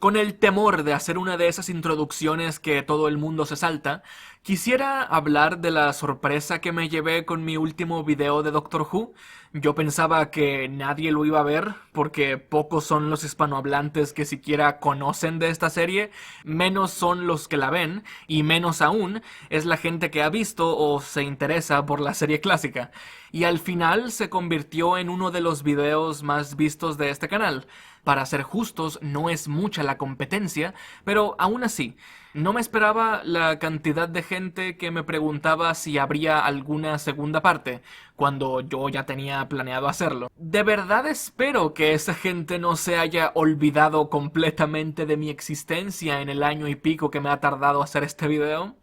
Con el temor de hacer una de esas introducciones que todo el mundo se salta, quisiera hablar de la sorpresa que me llevé con mi último video de Doctor Who. Yo pensaba que nadie lo iba a ver, porque pocos son los hispanohablantes que siquiera conocen de esta serie, menos son los que la ven, y menos aún es la gente que ha visto o se interesa por la serie clásica. Y al final se convirtió en uno de los videos más vistos de este canal. Para ser justos, no es mucha la competencia, pero aún así, no me esperaba la cantidad de gente que me preguntaba si habría alguna segunda parte, cuando yo ya tenía planeado hacerlo. De verdad espero que esa gente no se haya olvidado completamente de mi existencia en el año y pico que me ha tardado hacer este video.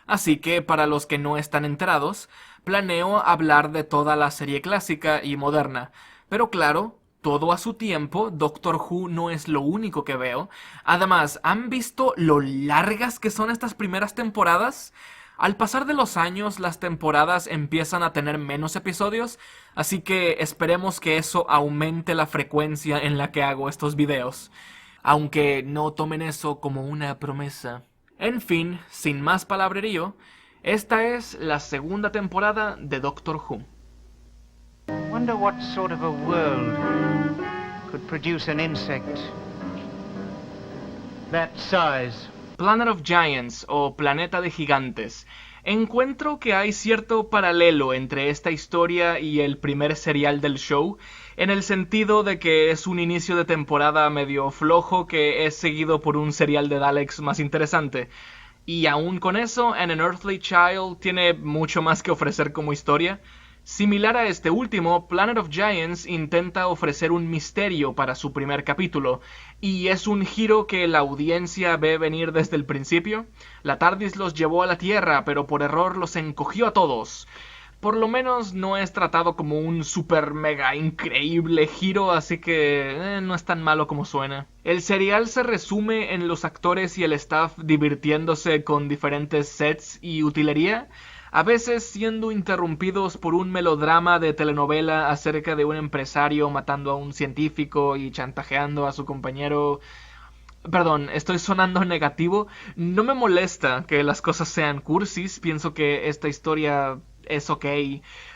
Así que, para los que no están enterados, planeo hablar de toda la serie clásica y moderna, pero claro, todo a su tiempo. Doctor Who no es lo único que veo. Además, ¿han visto lo largas que son estas primeras temporadas? Al pasar de los años, las temporadas empiezan a tener menos episodios, así que esperemos que eso aumente la frecuencia en la que hago estos videos. Aunque no tomen eso como una promesa. En fin, sin más palabrerío, esta es la segunda temporada de Doctor Who. Wonder what sort of a world could produce an insect that size. Planet of Giants o Planeta de Gigantes. Encuentro que hay cierto paralelo entre esta historia y el primer serial del show, en el sentido de que es un inicio de temporada medio flojo que es seguido por un serial de Daleks más interesante. Y aún con eso, An Unearthly Child tiene mucho más que ofrecer como historia. Similar a este último, Planet of Giants intenta ofrecer un misterio para su primer capítulo, y es un giro que la audiencia ve venir desde el principio. La TARDIS los llevó a la Tierra, pero por error los encogió a todos. Por lo menos no es tratado como un super mega increíble giro, así que no es tan malo como suena. El serial se resume en los actores y el staff divirtiéndose con diferentes sets y utilería, a veces siendo interrumpidos por un melodrama de telenovela acerca de un empresario matando a un científico y chantajeando a su compañero. Perdón, estoy sonando negativo. No me molesta que las cosas sean cursis, pienso que esta historia es ok.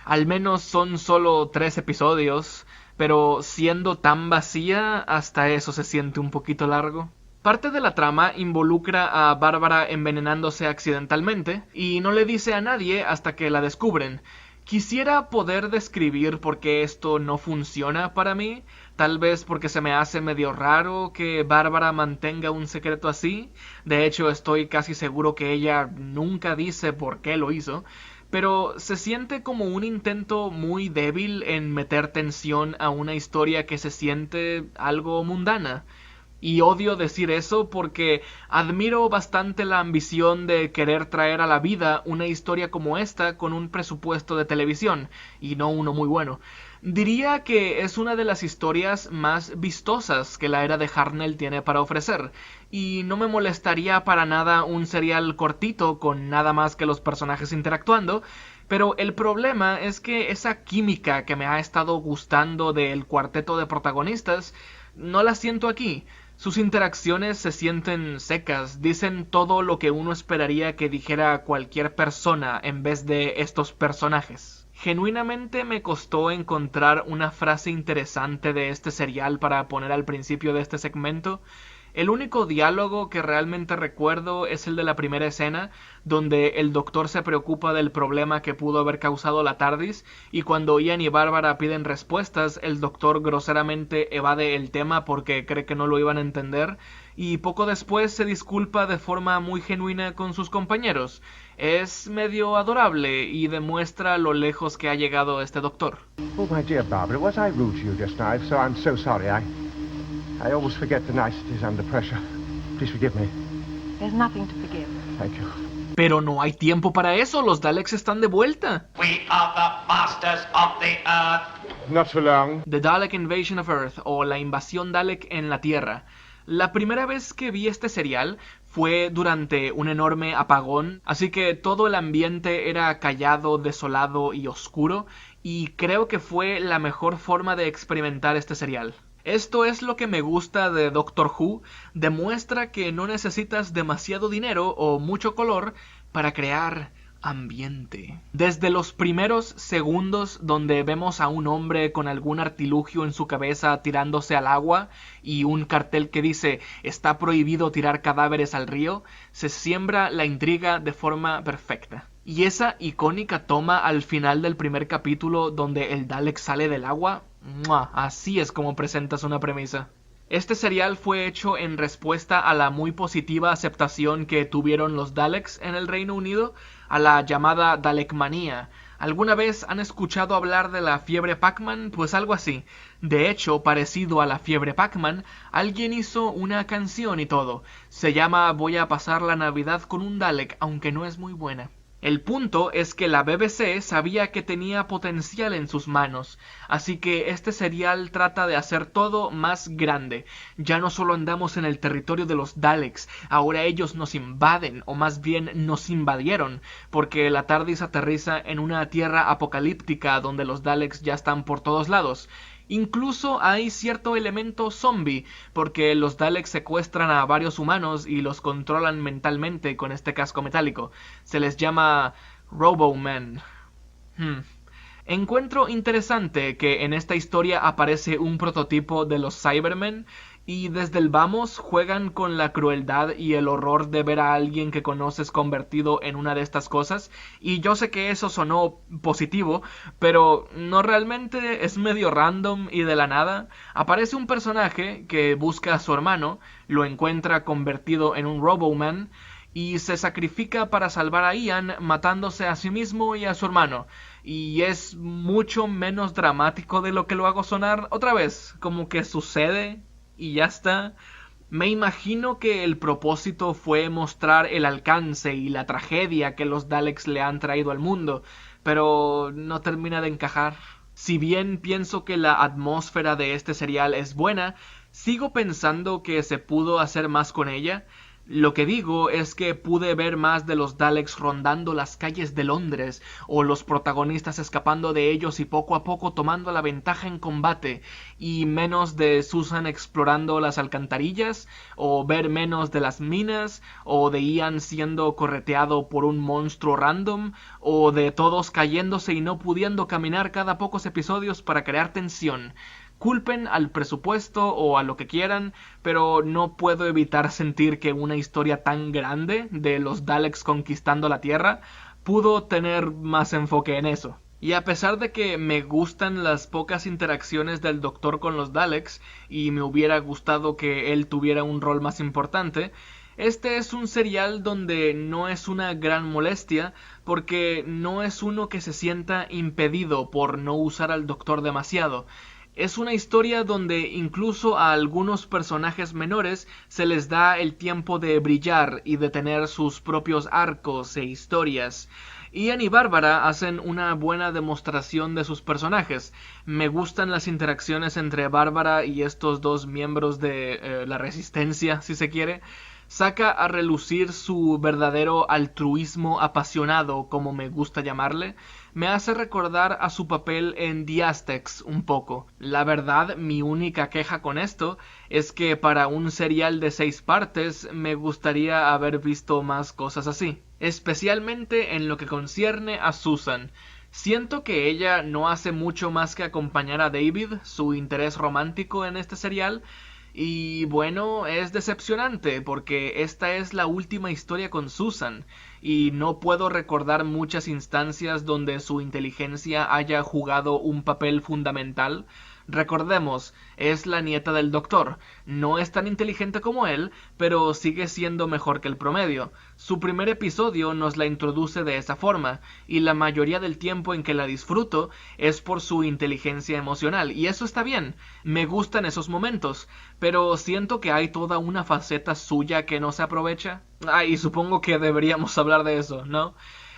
Al menos son solo 3 episodios, pero siendo tan vacía, hasta eso se siente un poquito largo. Parte de la trama involucra a Bárbara envenenándose accidentalmente y no le dice a nadie hasta que la descubren. Quisiera poder describir por qué esto no funciona para mí, tal vez porque se me hace medio raro que Bárbara mantenga un secreto así. De hecho, estoy casi seguro que ella nunca dice por qué lo hizo, pero se siente como un intento muy débil en meter tensión a una historia que se siente algo mundana. Y odio decir eso porque admiro bastante la ambición de querer traer a la vida una historia como esta con un presupuesto de televisión, y no uno muy bueno. Diría que es una de las historias más vistosas que la era de Hartnell tiene para ofrecer, y no me molestaría para nada un serial cortito con nada más que los personajes interactuando, pero el problema es que esa química que me ha estado gustando del cuarteto de protagonistas no la siento aquí. Sus interacciones se sienten secas, dicen todo lo que uno esperaría que dijera cualquier persona en vez de estos personajes. Genuinamente me costó encontrar una frase interesante de este serial para poner al principio de este segmento. El único diálogo que realmente recuerdo es el de la primera escena, donde el doctor se preocupa del problema que pudo haber causado la TARDIS, y cuando Ian y Bárbara piden respuestas, el doctor groseramente evade el tema porque cree que no lo iban a entender, y poco después se disculpa de forma muy genuina con sus compañeros. Es medio adorable y demuestra lo lejos que ha llegado este doctor. Oh, my dear Barbara, was I rude to you just now? If so, I'm so sorry. I always forget the niceties under pressure. Please forgive me. There's nothing to forgive. Thank you. Pero no hay tiempo para eso, los Daleks están de vuelta. We are the masters of the earth. Not for long. The Dalek Invasion of Earth, o la invasión Dalek en la Tierra. La primera vez que vi este serial fue durante un enorme apagón, así que todo el ambiente era callado, desolado y oscuro, y creo que fue la mejor forma de experimentar este serial. Esto es lo que me gusta de Doctor Who, demuestra que no necesitas demasiado dinero o mucho color para crear ambiente. Desde los primeros segundos donde vemos a un hombre con algún artilugio en su cabeza tirándose al agua y un cartel que dice "está prohibido tirar cadáveres al río", se siembra la intriga de forma perfecta. Y esa icónica toma al final del primer capítulo donde el Dalek sale del agua, ¡mua! Así es como presentas una premisa. Este serial fue hecho en respuesta a la muy positiva aceptación que tuvieron los Daleks en el Reino Unido, a la llamada Dalekmanía. ¿Alguna vez han escuchado hablar de la fiebre Pac-Man? Pues algo así. De hecho, parecido a la fiebre Pac-Man, alguien hizo una canción y todo. Se llama Voy a pasar la Navidad con un Dalek, aunque no es muy buena. El punto es que la BBC sabía que tenía potencial en sus manos, así que este serial trata de hacer todo más grande. Ya no solo andamos en el territorio de los Daleks, ahora ellos nos invaden, o más bien nos invadieron, porque la TARDIS aterriza en una tierra apocalíptica donde los Daleks ya están por todos lados. Incluso hay cierto elemento zombie, porque los Daleks secuestran a varios humanos y los controlan mentalmente con este casco metálico. Se les llama Robomen. Encuentro interesante que en esta historia aparece un prototipo de los Cybermen, y desde el vamos juegan con la crueldad y el horror de ver a alguien que conoces convertido en una de estas cosas, y yo sé que eso sonó positivo, pero no realmente, es medio random y de la nada. Aparece un personaje que busca a su hermano, lo encuentra convertido en un Roboman, y se sacrifica para salvar a Ian matándose a sí mismo y a su hermano. Y es mucho menos dramático de lo que lo hago sonar. Otra vez, como que sucede y ya está. Me imagino que el propósito fue mostrar el alcance y la tragedia que los Daleks le han traído al mundo, pero no termina de encajar. Si bien pienso que la atmósfera de este serial es buena, sigo pensando que se pudo hacer más con ella. Lo que digo es que pude ver más de los Daleks rondando las calles de Londres, o los protagonistas escapando de ellos y poco a poco tomando la ventaja en combate, y menos de Susan explorando las alcantarillas, o ver menos de las minas, o de Ian siendo correteado por un monstruo random, o de todos cayéndose y no pudiendo caminar cada pocos episodios para crear tensión. Culpen al presupuesto o a lo que quieran, pero no puedo evitar sentir que una historia tan grande de los Daleks conquistando la Tierra pudo tener más enfoque en eso. Y a pesar de que me gustan las pocas interacciones del Doctor con los Daleks y me hubiera gustado que él tuviera un rol más importante, este es un serial donde no es una gran molestia, porque no es uno que se sienta impedido por no usar al Doctor demasiado. Es una historia donde incluso a algunos personajes menores se les da el tiempo de brillar y de tener sus propios arcos e historias. Ian y Bárbara hacen una buena demostración de sus personajes. Me gustan las interacciones entre Bárbara y estos dos miembros de la Resistencia, si se quiere. Saca a relucir su verdadero altruismo apasionado, como me gusta llamarle. Me hace recordar a su papel en The Aztecs un poco. La verdad, mi única queja con esto es que para un serial de 6 partes me gustaría haber visto más cosas así, especialmente en lo que concierne a Susan. Siento que ella no hace mucho más que acompañar a David, su interés romántico en este serial. Y bueno, es decepcionante porque esta es la última historia con Susan y no puedo recordar muchas instancias donde su inteligencia haya jugado un papel fundamental. Recordemos, es la nieta del Doctor. No es tan inteligente como él, pero sigue siendo mejor que el promedio. Su primer episodio nos la introduce de esa forma, y la mayoría del tiempo en que la disfruto es por su inteligencia emocional, y eso está bien. Me gustan esos momentos, pero siento que hay toda una faceta suya que no se aprovecha. Y supongo que deberíamos hablar de eso, ¿no?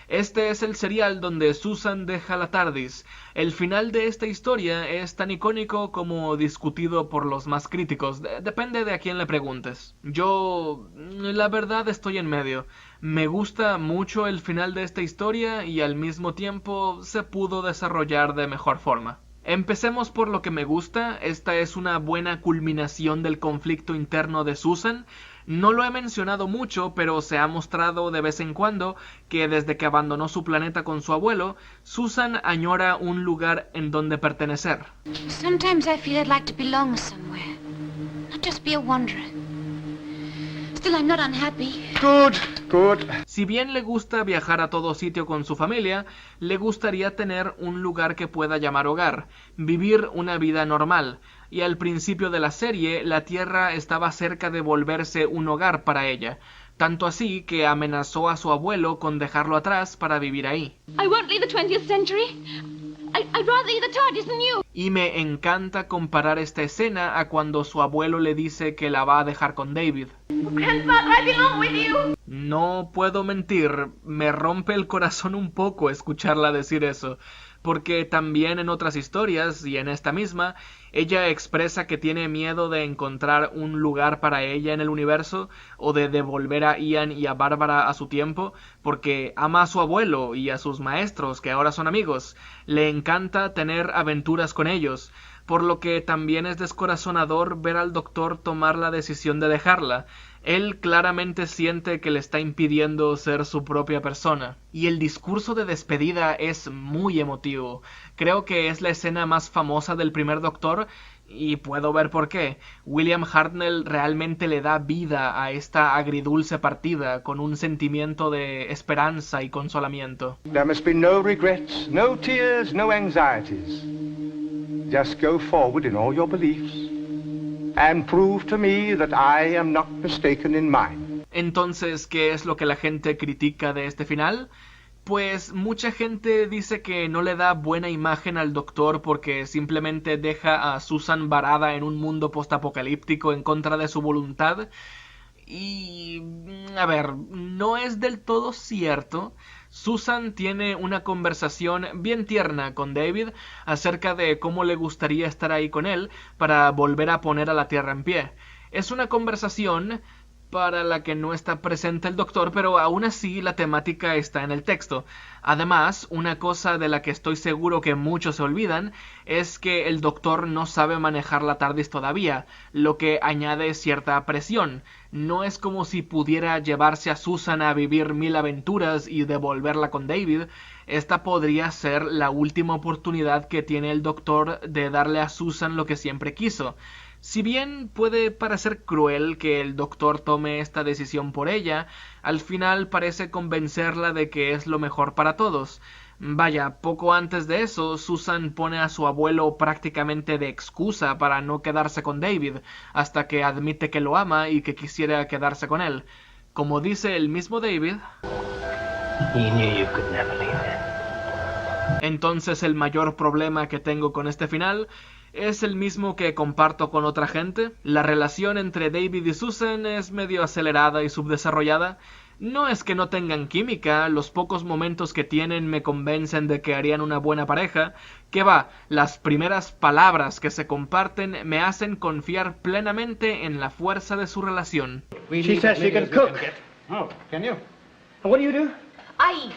Este es el serial donde Susan deja la TARDIS. El final de esta historia es tan icónico como discutido por los más críticos. Depende de a quién le preguntes. Yo, la verdad, estoy en medio. Me gusta mucho el final de esta historia y al mismo tiempo se pudo desarrollar de mejor forma. Empecemos por lo que me gusta. Esta es una buena culminación del conflicto interno de Susan. No lo he mencionado mucho, pero se ha mostrado de vez en cuando que desde que abandonó su planeta con su abuelo, Susan añora un lugar en donde pertenecer. Sometimes I feel I'd like to belong somewhere, not just be a wanderer. Still, I'm not unhappy. Good. Si bien le gusta viajar a todo sitio con su familia, le gustaría tener un lugar que pueda llamar hogar, vivir una vida normal, y al principio de la serie la Tierra estaba cerca de volverse un hogar para ella, tanto así que amenazó a su abuelo con dejarlo atrás para vivir ahí. I won't leave the 20th century. I'd rather leave the TARDIS than you. Y me encanta comparar esta escena a cuando su abuelo le dice que la va a dejar con David. Grandfather, I belong with you. No puedo mentir, me rompe el corazón un poco escucharla decir eso, porque también en otras historias, y en esta misma, ella expresa que tiene miedo de encontrar un lugar para ella en el universo, o de devolver a Ian y a Bárbara a su tiempo, porque ama a su abuelo y a sus maestros, que ahora son amigos. Le encanta tener aventuras con ellos, por lo que también es descorazonador ver al doctor tomar la decisión de dejarla. Él claramente siente que le está impidiendo ser su propia persona. Y el discurso de despedida es muy emotivo. Creo que es la escena más famosa del primer Doctor, y puedo ver por qué. William Hartnell realmente le da vida a esta agridulce partida, con un sentimiento de esperanza y consolamiento. There must be no regrets, no tears, no anxieties. Just go forward in all your beliefs and prove to me that I am not mistaken in mine. Entonces, ¿qué es lo que la gente critica de este final? Pues mucha gente dice que no le da buena imagen al Doctor porque simplemente deja a Susan varada en un mundo postapocalíptico en contra de su voluntad. Y... a ver, no es del todo cierto. Susan tiene una conversación bien tierna con David acerca de cómo le gustaría estar ahí con él para volver a poner a la Tierra en pie. Es una conversación para la que no está presente el Doctor, pero aún así la temática está en el texto. Además, una cosa de la que estoy seguro que muchos se olvidan es que el Doctor no sabe manejar la TARDIS todavía, lo que añade cierta presión. No es como si pudiera llevarse a Susan a vivir 1000 aventuras y devolverla con David. Esta podría ser la última oportunidad que tiene el Doctor de darle a Susan lo que siempre quiso. Si bien puede parecer cruel que el Doctor tome esta decisión por ella, al final parece convencerla de que es lo mejor para todos. Vaya, poco antes de eso, Susan pone a su abuelo prácticamente de excusa para no quedarse con David, hasta que admite que lo ama y que quisiera quedarse con él. Como dice el mismo David... You knew you could never leave him. Entonces el mayor problema que tengo con este final es el mismo que comparto con otra gente. La relación entre David y Susan es medio acelerada y subdesarrollada. No es que no tengan química, los pocos momentos que tienen me convencen de que harían una buena pareja. Que va, las primeras palabras que se comparten me hacen confiar plenamente en la fuerza de su relación. She says she can cook. Oh, can you? And what do? I eat.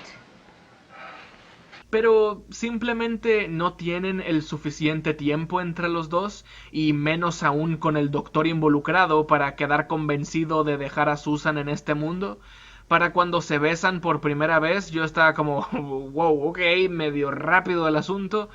Pero simplemente no tienen el suficiente tiempo entre los dos, y menos aún con el Doctor involucrado para quedar convencido de dejar a Susan en este mundo. Para cuando se besan por primera vez yo estaba como, wow, ok, medio rápido el asunto.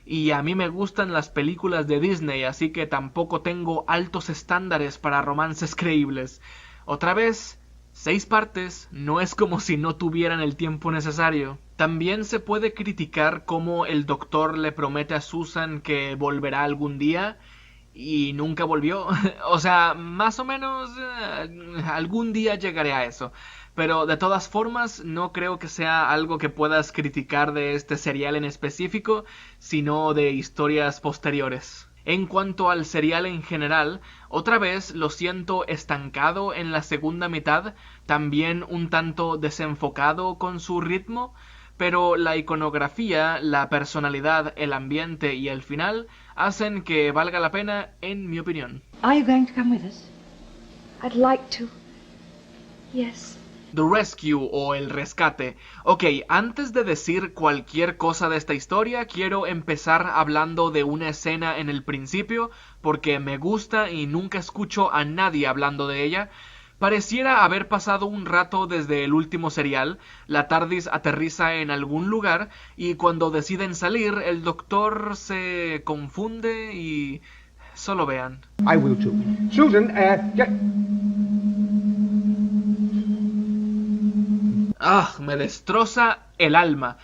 Y a mí me gustan las películas de Disney, así que tampoco tengo altos estándares para romances creíbles. Otra vez, 6 partes, no es como si no tuvieran el tiempo necesario. También se puede criticar cómo el Doctor le promete a Susan que volverá algún día y nunca volvió. O sea, más o menos algún día llegaré a eso. Pero de todas formas no creo que sea algo que puedas criticar de este serial en específico, sino de historias posteriores. En cuanto al serial en general, otra vez lo siento estancado en la segunda mitad, también un tanto desenfocado con su ritmo, pero la iconografía, la personalidad, el ambiente y el final hacen que valga la pena, en mi opinión. Are you going to come with us? I'd like to. Yes. The Rescue o El Rescate. Ok, antes de decir cualquier cosa de esta historia, quiero empezar hablando de una escena en el principio, porque me gusta y nunca escucho a nadie hablando de ella. Pareciera haber pasado un rato desde el último serial, la TARDIS aterriza en algún lugar y cuando deciden salir, el doctor se confunde y... solo vean. I will too. Susan, Me destroza el alma.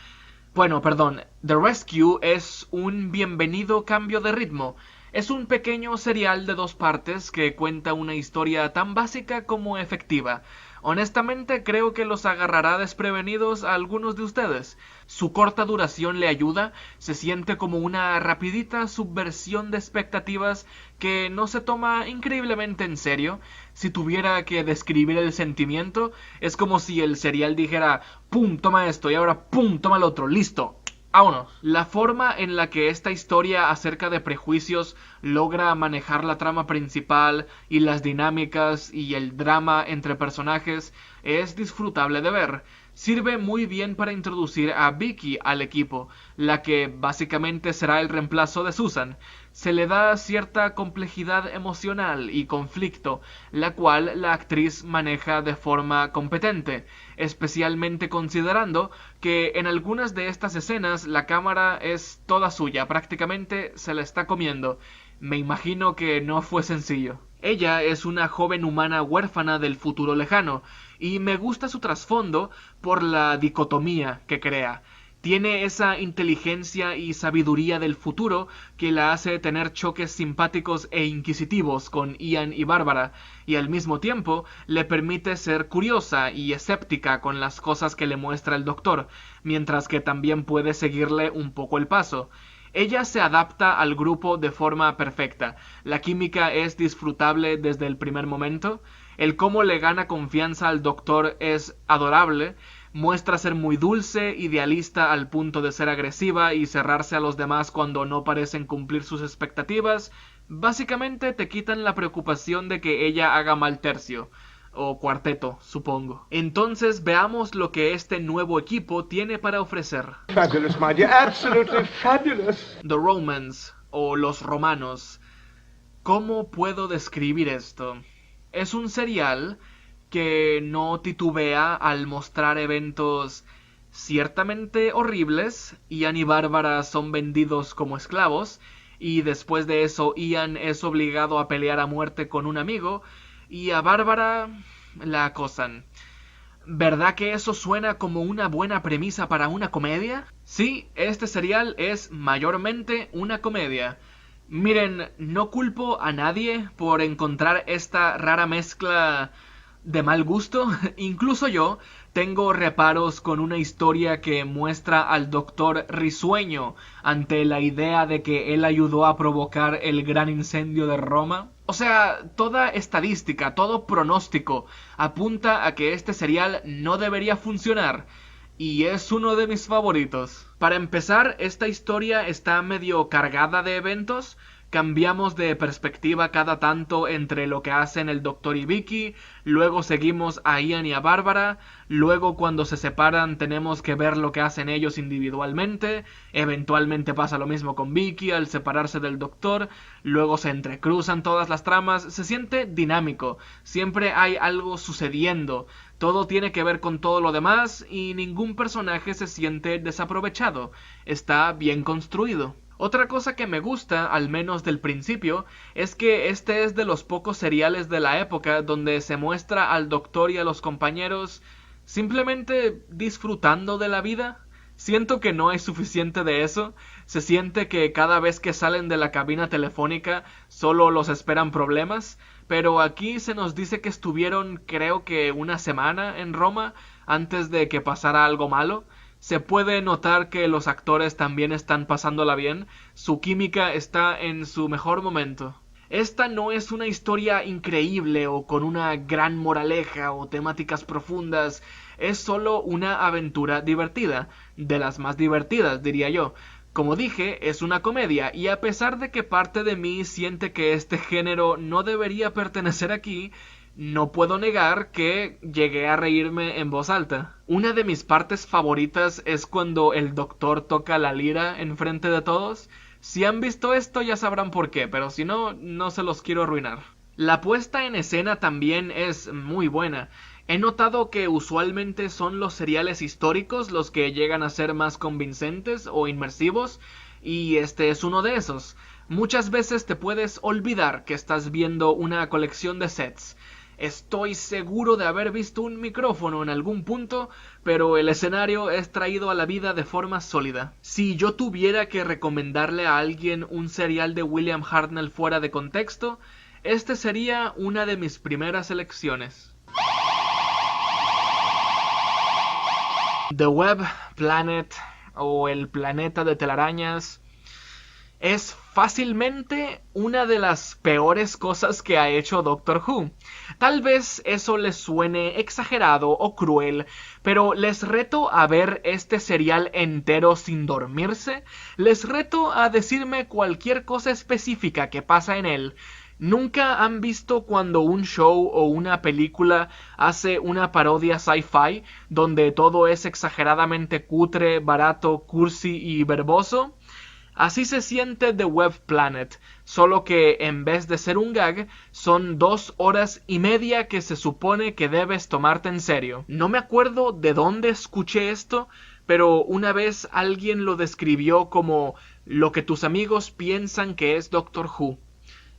Bueno, perdón, The Rescue es un bienvenido cambio de ritmo. Es un pequeño serial de 2 partes que cuenta una historia tan básica como efectiva. Honestamente creo que los agarrará desprevenidos a algunos de ustedes. Su corta duración le ayuda, se siente como una rapidita subversión de expectativas que no se toma increíblemente en serio. Si tuviera que describir el sentimiento, es como si el serial dijera ¡pum! Toma esto y ahora ¡pum! Toma el otro, listo. ¡Vámonos! La forma en la que esta historia acerca de prejuicios logra manejar la trama principal y las dinámicas y el drama entre personajes es disfrutable de ver. Sirve muy bien para introducir a Vicky al equipo, la que básicamente será el reemplazo de Susan. Se le da cierta complejidad emocional y conflicto, la cual la actriz maneja de forma competente, especialmente considerando que en algunas de estas escenas la cámara es toda suya, prácticamente se la está comiendo. Me imagino que no fue sencillo. Ella es una joven humana huérfana del futuro lejano, y me gusta su trasfondo por la dicotomía que crea. Tiene esa inteligencia y sabiduría del futuro que la hace tener choques simpáticos e inquisitivos con Ian y Bárbara, y al mismo tiempo le permite ser curiosa y escéptica con las cosas que le muestra el doctor, mientras que también puede seguirle un poco el paso. Ella se adapta al grupo de forma perfecta. La química es disfrutable desde el primer momento. El cómo le gana confianza al doctor es adorable. Muestra ser muy dulce, idealista al punto de ser agresiva y cerrarse a los demás cuando no parecen cumplir sus expectativas. Básicamente te quitan la preocupación de que ella haga mal tercio. O cuarteto, supongo. Entonces veamos lo que este nuevo equipo tiene para ofrecer. fabulous, my dear, absolutely fabulous. The Romans, o Los Romanos. ¿Cómo puedo describir esto? Es un serial que no titubea al mostrar eventos ciertamente horribles. Ian y Bárbara son vendidos como esclavos, y después de eso Ian es obligado a pelear a muerte con un amigo, y a Bárbara la acosan. ¿Verdad que eso suena como una buena premisa para una comedia? Sí, este serial es mayormente una comedia. Miren, no culpo a nadie por encontrar esta rara mezcla de mal gusto. Incluso yo tengo reparos con una historia que muestra al doctor risueño ante la idea de que él ayudó a provocar el gran incendio de Roma. O sea, toda estadística, todo pronóstico apunta a que este serial no debería funcionar, y es uno de mis favoritos. Para empezar, esta historia está medio cargada de eventos. Cambiamos de perspectiva cada tanto entre lo que hacen el doctor y Vicky, luego seguimos a Ian y a Bárbara, luego cuando se separan tenemos que ver lo que hacen ellos individualmente, eventualmente pasa lo mismo con Vicky al separarse del doctor, luego se entrecruzan todas las tramas, se siente dinámico, siempre hay algo sucediendo, todo tiene que ver con todo lo demás y ningún personaje se siente desaprovechado, está bien construido. Otra cosa que me gusta, al menos del principio, es que este es de los pocos seriales de la época donde se muestra al doctor y a los compañeros simplemente disfrutando de la vida. Siento que no hay suficiente de eso. Se siente que cada vez que salen de la cabina telefónica solo los esperan problemas, pero aquí se nos dice que estuvieron, creo que una semana en Roma antes de que pasara algo malo. Se puede notar que los actores también están pasándola bien, su química está en su mejor momento. Esta no es una historia increíble o con una gran moraleja o temáticas profundas, es solo una aventura divertida, de las más divertidas diría yo. Como dije, es una comedia y a pesar de que parte de mí siente que este género no debería pertenecer aquí, no puedo negar que llegué a reírme en voz alta. Una de mis partes favoritas es cuando el doctor toca la lira enfrente de todos. Si han visto esto ya sabrán por qué, pero si no, no se los quiero arruinar. La puesta en escena también es muy buena. He notado que usualmente son los seriales históricos los que llegan a ser más convincentes o inmersivos, y este es uno de esos. Muchas veces te puedes olvidar que estás viendo una colección de sets. Estoy seguro de haber visto un micrófono en algún punto, pero el escenario es traído a la vida de forma sólida. Si yo tuviera que recomendarle a alguien un serial de William Hartnell fuera de contexto, este sería una de mis primeras elecciones. The Web Planet, o el planeta de telarañas, es fácilmente una de las peores cosas que ha hecho Doctor Who. Tal vez eso les suene exagerado o cruel, pero les reto a ver este serial entero sin dormirse. Les reto a decirme cualquier cosa específica que pasa en él. ¿Nunca han visto cuando un show o una película hace una parodia sci-fi donde todo es exageradamente cutre, barato, cursi y verboso? Así se siente The Web Planet, solo que en vez de ser un gag, son 2 horas y media que se supone que debes tomarte en serio. No me acuerdo de dónde escuché esto, pero una vez alguien lo describió como lo que tus amigos piensan que es Doctor Who.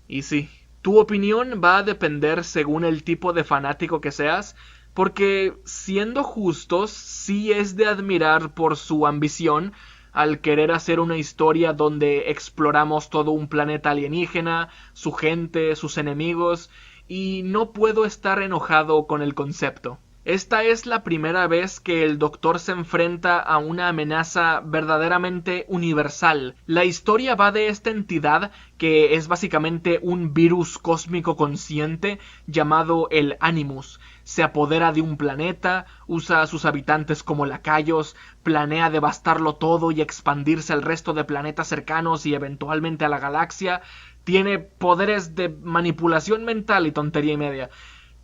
Y sí, tu opinión va a depender según el tipo de fanático que seas, porque siendo justos, sí es de admirar por su ambición al querer hacer una historia donde exploramos todo un planeta alienígena, su gente, sus enemigos, y no puedo estar enojado con el concepto. Esta es la primera vez que el Doctor se enfrenta a una amenaza verdaderamente universal. La historia va de esta entidad que es básicamente un virus cósmico consciente llamado el Animus. Se apodera de un planeta, usa a sus habitantes como lacayos, planea devastarlo todo y expandirse al resto de planetas cercanos y eventualmente a la galaxia. Tiene poderes de manipulación mental y tontería y media.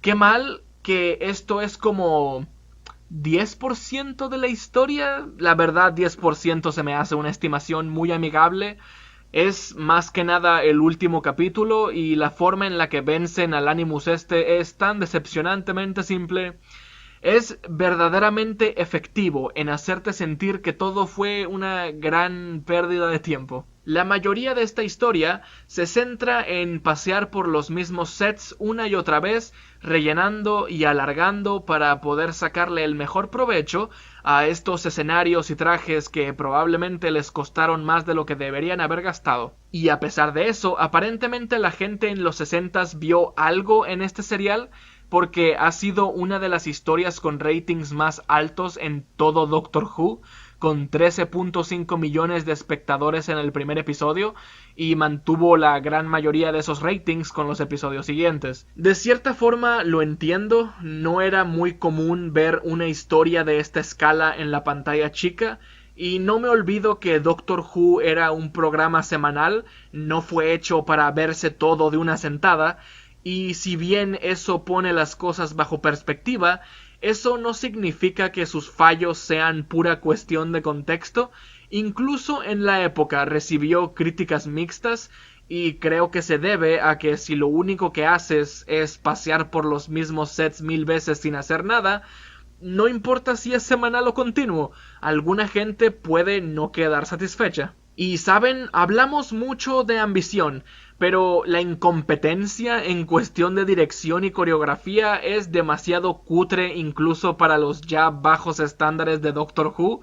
Qué mal que esto es como 10% de la historia. La verdad, 10% se me hace una estimación muy amigable. Es más que nada el último capítulo y la forma en la que vencen al Animus este es tan decepcionantemente simple. Es verdaderamente efectivo en hacerte sentir que todo fue una gran pérdida de tiempo. La mayoría de esta historia se centra en pasear por los mismos sets una y otra vez, rellenando y alargando para poder sacarle el mejor provecho a estos escenarios y trajes que probablemente les costaron más de lo que deberían haber gastado. Y a pesar de eso, aparentemente la gente en los 60s vio algo en este serial, porque ha sido una de las historias con ratings más altos en todo Doctor Who, con 13.5 millones de espectadores en el primer episodio, y mantuvo la gran mayoría de esos ratings con los episodios siguientes. De cierta forma lo entiendo, no era muy común ver una historia de esta escala en la pantalla chica, y no me olvido que Doctor Who era un programa semanal, no fue hecho para verse todo de una sentada, y si bien eso pone las cosas bajo perspectiva, eso no significa que sus fallos sean pura cuestión de contexto. Incluso en la época recibió críticas mixtas, y creo que se debe a que si lo único que haces es pasear por los mismos sets 1000 veces sin hacer nada, no importa si es semanal o continuo, alguna gente puede no quedar satisfecha. Y saben, hablamos mucho de ambición, pero la incompetencia en cuestión de dirección y coreografía es demasiado cutre incluso para los ya bajos estándares de Doctor Who.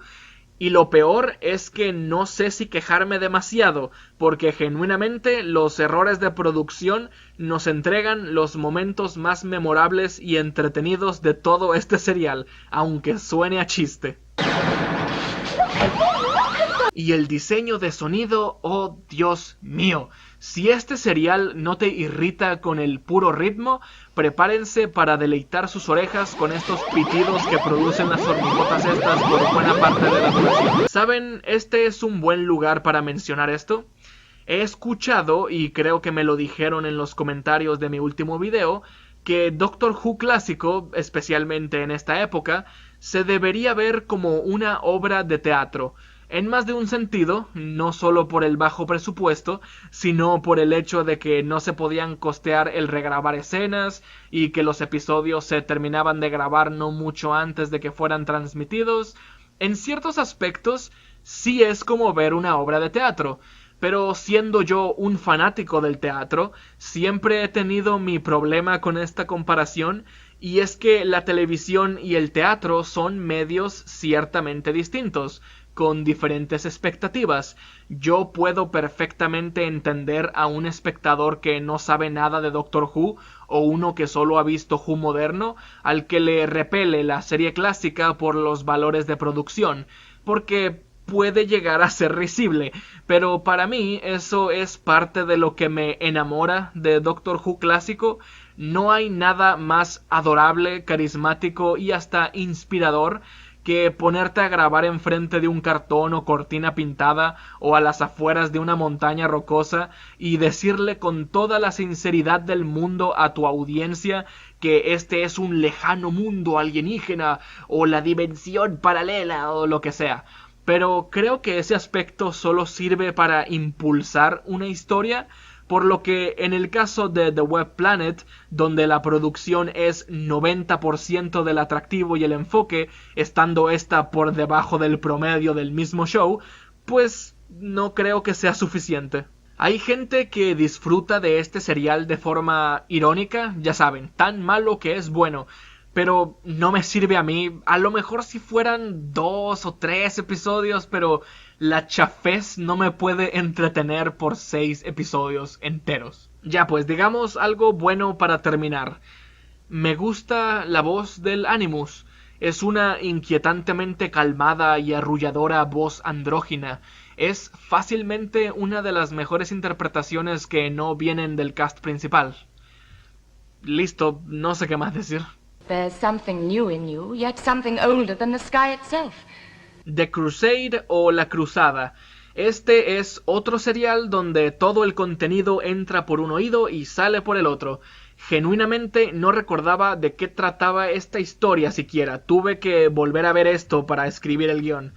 Y lo peor es que no sé si quejarme demasiado, porque genuinamente los errores de producción nos entregan los momentos más memorables y entretenidos de todo este serial, aunque suene a chiste. Y el diseño de sonido, oh Dios mío, si este serial no te irrita con el puro ritmo, prepárense para deleitar sus orejas con estos pitidos que producen las hormigotas estas por buena parte de la duración. ¿Saben? Este es un buen lugar para mencionar esto. He escuchado, y creo que me lo dijeron en los comentarios de mi último video, que Doctor Who clásico, especialmente en esta época, se debería ver como una obra de teatro, en más de un sentido, no solo por el bajo presupuesto, sino por el hecho de que no se podían costear el regrabar escenas y que los episodios se terminaban de grabar no mucho antes de que fueran transmitidos. En ciertos aspectos, sí es como ver una obra de teatro, pero siendo yo un fanático del teatro, siempre he tenido mi problema con esta comparación, y es que la televisión y el teatro son medios ciertamente distintos, con diferentes expectativas. Yo puedo perfectamente entender a un espectador que no sabe nada de Doctor Who, o uno que solo ha visto Who moderno, al que le repele la serie clásica por los valores de producción, porque puede llegar a ser risible, pero para mí eso es parte de lo que me enamora de Doctor Who clásico. No hay nada más adorable, carismático y hasta inspirador que ponerte a grabar enfrente de un cartón o cortina pintada o a las afueras de una montaña rocosa y decirle con toda la sinceridad del mundo a tu audiencia que este es un lejano mundo alienígena o la dimensión paralela o lo que sea. Pero creo que ese aspecto solo sirve para impulsar una historia, por lo que en el caso de The Web Planet, donde la producción es 90% del atractivo y el enfoque, estando esta por debajo del promedio del mismo show, pues no creo que sea suficiente. Hay gente que disfruta de este serial de forma irónica, ya saben, tan malo que es bueno, pero no me sirve a mí. A lo mejor si fueran 2 o 3 episodios, pero la chafez no me puede entretener por 6 episodios enteros. Ya pues, digamos algo bueno para terminar. Me gusta la voz del Animus. Es una inquietantemente calmada y arrulladora voz andrógina. Es fácilmente una de las mejores interpretaciones que no vienen del cast principal. Listo, no sé qué más decir. There's something new in you, yet something older than the sky itself. The Crusade o La Cruzada. Este es otro serial donde todo el contenido entra por un oído y sale por el otro. Genuinamente no recordaba de qué trataba esta historia siquiera. Tuve que volver a ver esto para escribir el guión.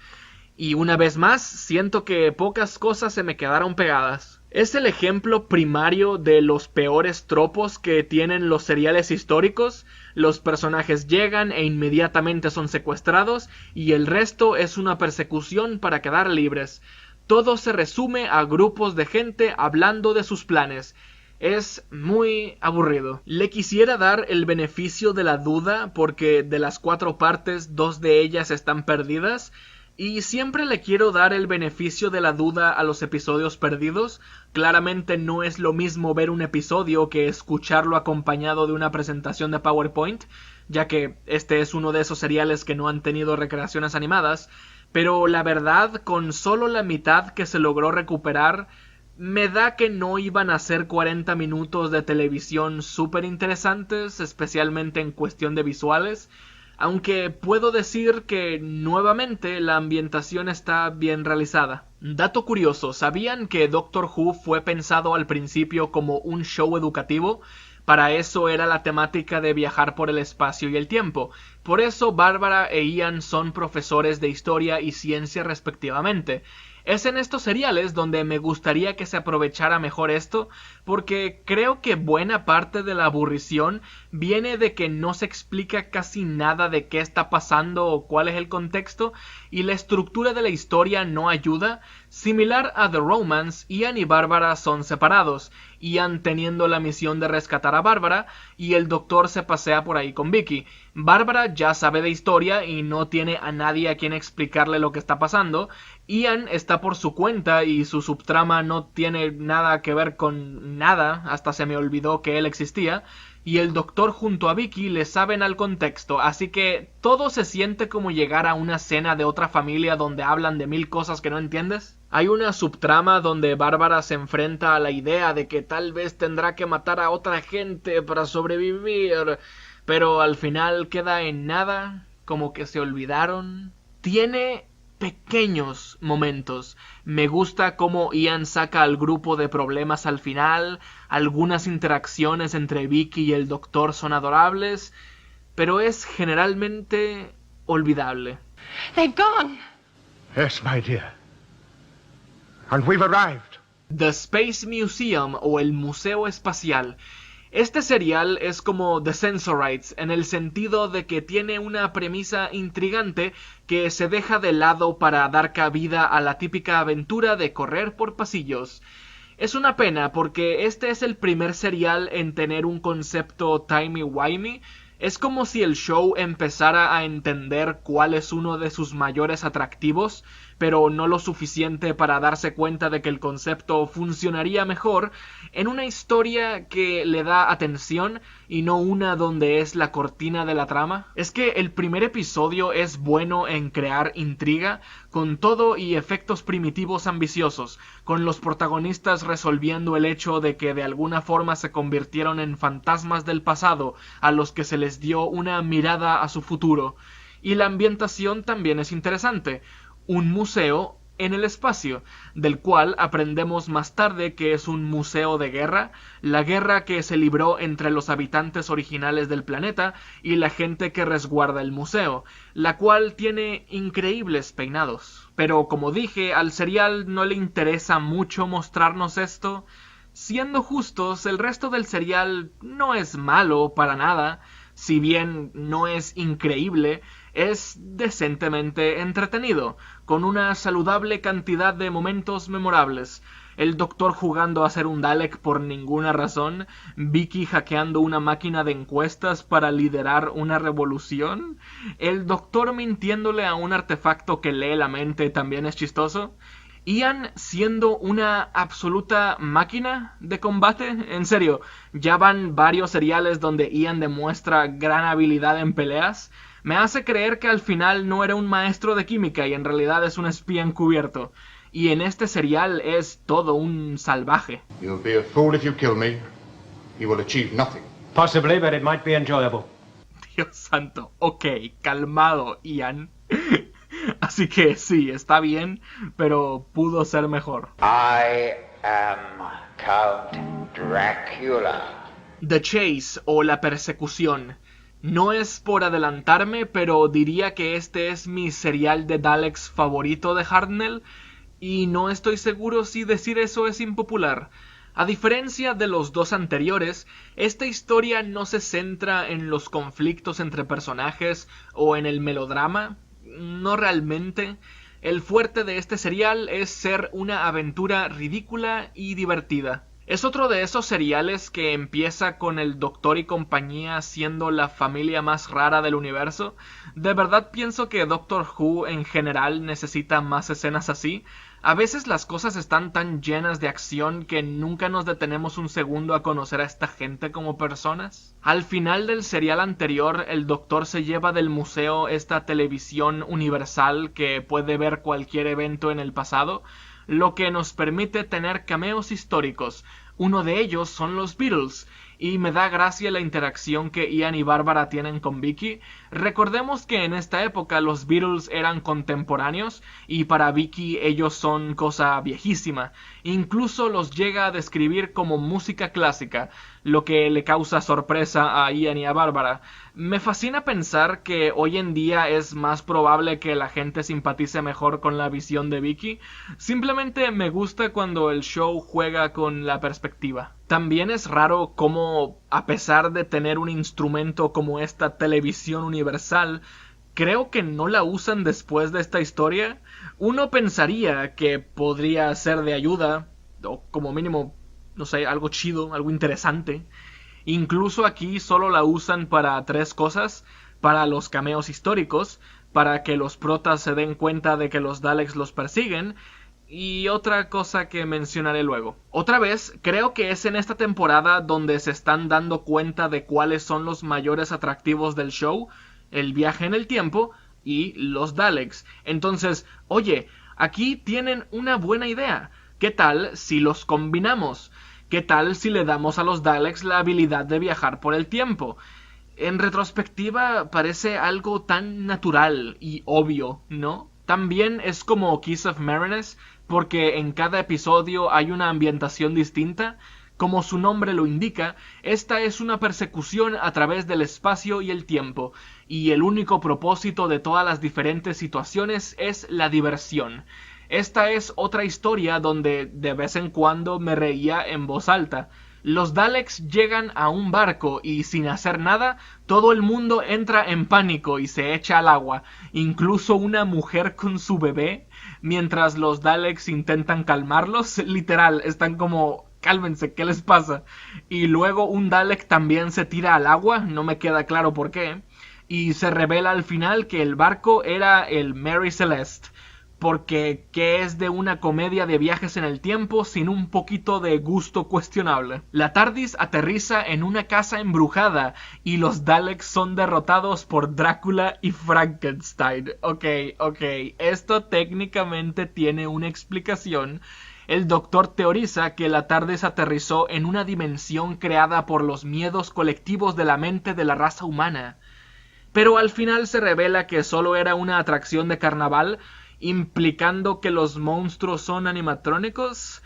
Y una vez más, siento que pocas cosas se me quedaron pegadas. Es el ejemplo primario de los peores tropos que tienen los seriales históricos. Los personajes llegan e inmediatamente son secuestrados y el resto es una persecución para quedar libres. Todo se resume a grupos de gente hablando de sus planes. Es muy aburrido. Le quisiera dar el beneficio de la duda porque de las 4 partes, 2 de ellas están perdidas. Y siempre le quiero dar el beneficio de la duda a los episodios perdidos. Claramente no es lo mismo ver un episodio que escucharlo acompañado de una presentación de PowerPoint, ya que este es uno de esos seriales que no han tenido recreaciones animadas, pero la verdad, con solo la mitad que se logró recuperar, me da que no iban a ser 40 minutos de televisión súper interesantes, especialmente en cuestión de visuales. Aunque puedo decir que nuevamente la ambientación está bien realizada. Dato curioso, ¿sabían que Doctor Who fue pensado al principio como un show educativo? Para eso era la temática de viajar por el espacio y el tiempo. Por eso Bárbara e Ian son profesores de historia y ciencia respectivamente. Es en estos seriales donde me gustaría que se aprovechara mejor esto, porque creo que buena parte de la aburrición viene de que no se explica casi nada de qué está pasando o cuál es el contexto, y la estructura de la historia no ayuda. Similar a The Romance, Ian y Bárbara son separados, Ian teniendo la misión de rescatar a Bárbara, y el doctor se pasea por ahí con Vicky. Bárbara ya sabe de historia y no tiene a nadie a quien explicarle lo que está pasando. Ian está por su cuenta y su subtrama no tiene nada que ver con nada, hasta se me olvidó que él existía, y el doctor junto a Vicky le saben al contexto, así que todo se siente como llegar a una cena de otra familia donde hablan de 1000 cosas que no entiendes. Hay una subtrama donde Bárbara se enfrenta a la idea de que tal vez tendrá que matar a otra gente para sobrevivir, pero al final queda en nada, como que se olvidaron. Tiene pequeños momentos. Me gusta cómo Ian saca al grupo de problemas al final, algunas interacciones entre Vicky y el doctor son adorables, pero es generalmente olvidable. They've gone. Yes, my dear. And we've arrived. The Space Museum o el Museo Espacial. Este serial es como The Sensorites en el sentido de que tiene una premisa intrigante que se deja de lado para dar cabida a la típica aventura de correr por pasillos. Es una pena porque este es el primer serial en tener un concepto timey-wimey. Es como si el show empezara a entender cuál es uno de sus mayores atractivos, pero no lo suficiente para darse cuenta de que el concepto funcionaría mejor en una historia que le da atención y no una donde es la cortina de la trama. Es que el primer episodio es bueno en crear intriga, con todo y efectos primitivos ambiciosos, con los protagonistas resolviendo el hecho de que de alguna forma se convirtieron en fantasmas del pasado a los que se les dio una mirada a su futuro. Y la ambientación también es interesante. Un museo en el espacio, del cual aprendemos más tarde que es un museo de guerra, la guerra que se libró entre los habitantes originales del planeta y la gente que resguarda el museo, la cual tiene increíbles peinados. Pero como dije, al serial no le interesa mucho mostrarnos esto. Siendo justos, el resto del serial no es malo para nada. Si bien no es increíble, es decentemente entretenido, con una saludable cantidad de momentos memorables. El doctor jugando a ser un Dalek por ninguna razón, Vicky hackeando una máquina de encuestas para liderar una revolución, el doctor mintiéndole a un artefacto que lee la mente también es chistoso, Ian siendo una absoluta máquina de combate. En serio, ya van varios seriales donde Ian demuestra gran habilidad en peleas. Me hace creer que al final no era un maestro de química y en realidad es un espía encubierto. Y en este serial es todo un salvaje. You'll be a fool if you kill me. You will achieve nothing. Possibly, but it might be enjoyable. Dios santo. Ok, calmado, Ian. Así que sí, está bien, pero pudo ser mejor. I am Count Dracula. The Chase o La Persecución. No es por adelantarme, pero diría que este es mi serial de Daleks favorito de Hartnell, y no estoy seguro si decir eso es impopular. A diferencia de los dos anteriores, esta historia no se centra en los conflictos entre personajes o en el melodrama. No realmente. El fuerte de este serial es ser una aventura ridícula y divertida. Es otro de esos seriales que empieza con el Doctor y compañía siendo la familia más rara del universo. De verdad pienso que Doctor Who en general necesita más escenas así. A veces las cosas están tan llenas de acción que nunca nos detenemos un segundo a conocer a esta gente como personas. Al final del serial anterior, el Doctor se lleva del museo esta televisión universal que puede ver cualquier evento en el pasado, lo que nos permite tener cameos históricos. Uno de ellos son los Beatles, y me da gracia la interacción que Ian y Bárbara tienen con Vicky. Recordemos que en esta época los Beatles eran contemporáneos y para Vicky ellos son cosa viejísima. Incluso los llega a describir como música clásica, lo que le causa sorpresa a Ian y a Bárbara. Me fascina pensar que hoy en día es más probable que la gente simpatice mejor con la visión de Vicky. Simplemente me gusta cuando el show juega con la perspectiva. También es raro cómo, a pesar de tener un instrumento como esta televisión universal, creo que no la usan después de esta historia. Uno pensaría que podría ser de ayuda, o como mínimo, no sé, algo chido, algo interesante. Incluso aquí solo la usan para 3 cosas: para los cameos históricos, para que los protas se den cuenta de que los Daleks los persiguen, y otra cosa que mencionaré luego. Otra vez, creo que es en esta temporada donde se están dando cuenta de cuáles son los mayores atractivos del show: el viaje en el tiempo y los Daleks. Entonces, oye, aquí tienen una buena idea. ¿Qué tal si los combinamos? ¿Qué tal si le damos a los Daleks la habilidad de viajar por el tiempo? En retrospectiva parece algo tan natural y obvio, ¿no? También es como Kiss of Marinus, porque en cada episodio hay una ambientación distinta. Como su nombre lo indica, esta es una persecución a través del espacio y el tiempo, y el único propósito de todas las diferentes situaciones es la diversión. Esta es otra historia donde de vez en cuando me reía en voz alta. Los Daleks llegan a un barco y sin hacer nada, todo el mundo entra en pánico y se echa al agua, incluso una mujer con su bebé, mientras los Daleks intentan calmarlos. Literal, están como: cálmense, ¿qué les pasa? Y luego un Dalek también se tira al agua, no me queda claro por qué, y se revela al final que el barco era el Mary Celeste, porque ¿qué es de una comedia de viajes en el tiempo sin un poquito de gusto cuestionable? La TARDIS aterriza en una casa embrujada y los Daleks son derrotados por Drácula y Frankenstein. Ok, esto técnicamente tiene una explicación. El Doctor teoriza que la TARDIS aterrizó en una dimensión creada por los miedos colectivos de la mente de la raza humana. Pero al final se revela que solo era una atracción de carnaval, implicando que los monstruos son animatrónicos.